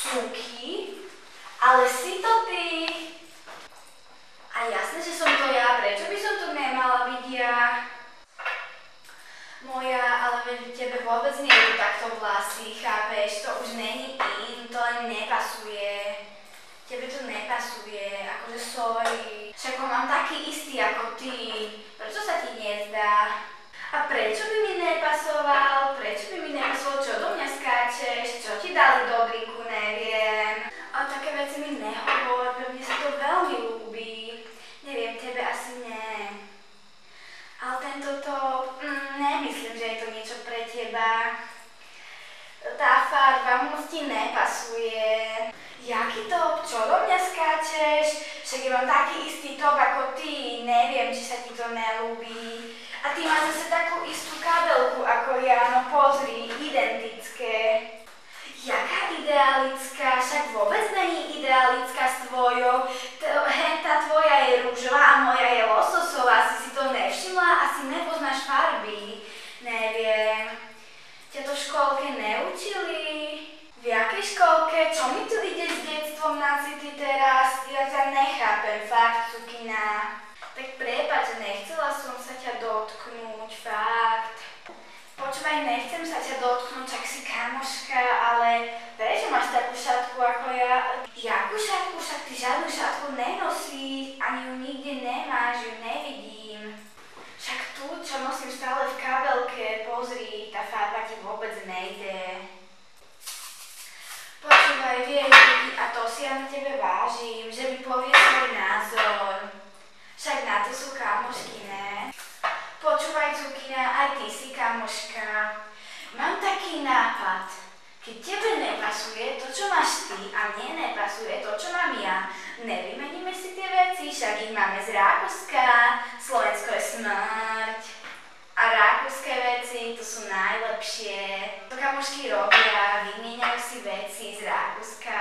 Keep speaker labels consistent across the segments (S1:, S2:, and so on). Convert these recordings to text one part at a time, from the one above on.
S1: Cuky? Ale si to ty? A jasné, že som to ja. Prečo by som to nemala byť ja? Moja, ale veď tebe vôbec nie je takto vlasy, chápeš? To už není in, to len nepasuje. Tebe to nepasuje, akože sorry. Však ho mám taký istý ako ty. Prečo sa ti nezdá? A prečo by mi nepasoval? Prečo by mi nepasoval? Čo do mňa skáčeš? Čo ti dali do brinku? Neviem. A také veci mi nehovor, mne sa to veľmi ľúbi. Neviem, tebe asi nie. Ale tento top, nemyslím, že je to niečo pre teba. Tá farba moc ti nepasuje. Jaký top? Čo do mňa skáčeš? Však ja mám taký istý top ako ty, neviem, či sa ti to neľúbi. A ty máš zase takú istú kabelku ako ja, no pozri, identické. Jaká idealická? Však vôbec není idealická s tvojou. Tá tvoja je rúžová a moja je lososová. Si to nevšimla? Asi nepoznáš farby. Neviem. Ťa to v škôlke neučili? V jakej škôlke? Čo mi tu ide s detstvom na city teraz? Ja ťa nechápem, fakt, cukina. Tak prepáč, nechcela som sa ťa dotknúť, fakt. Počúvaj, nechcem sa ťa dotknúť, čak si kamoška, ale prečo máš takú šatku ako ja? Jakú šatku? Však ty žiadnu šatku nenosíš, ani ju nikde nemáš, ju nevidím. Však tu, čo nosím stále v kabelke, pozri, tá farba ti vôbec nejde. Počúvaj, vieš, a to si ja na tebe vážim, že mi povieš svoj názor. Však na to sú kamošky, ne? Počúvaj, cukina, aj ty si kamoška. Mám taký nápad. Keď tebe nepasuje to, čo máš ty, a mne nepasuje to, čo mám ja, nevymeníme si tie veci, však ich máme z Rakúska. Slovensko je smrť. A rakúske veci, to sú najlepšie. To kamošky robia, vymieňajú si veci z Rakúska.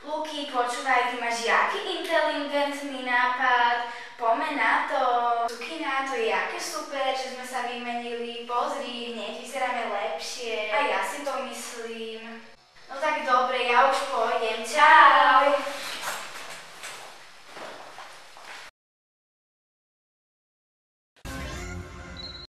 S1: Luky, počúvaj, ty máš jaký inteligentný nápad. Poďme na to. Cukina, to je jaké super, že sme sa vymenili. Pozri, hneď vyzeráme lepšie. A ja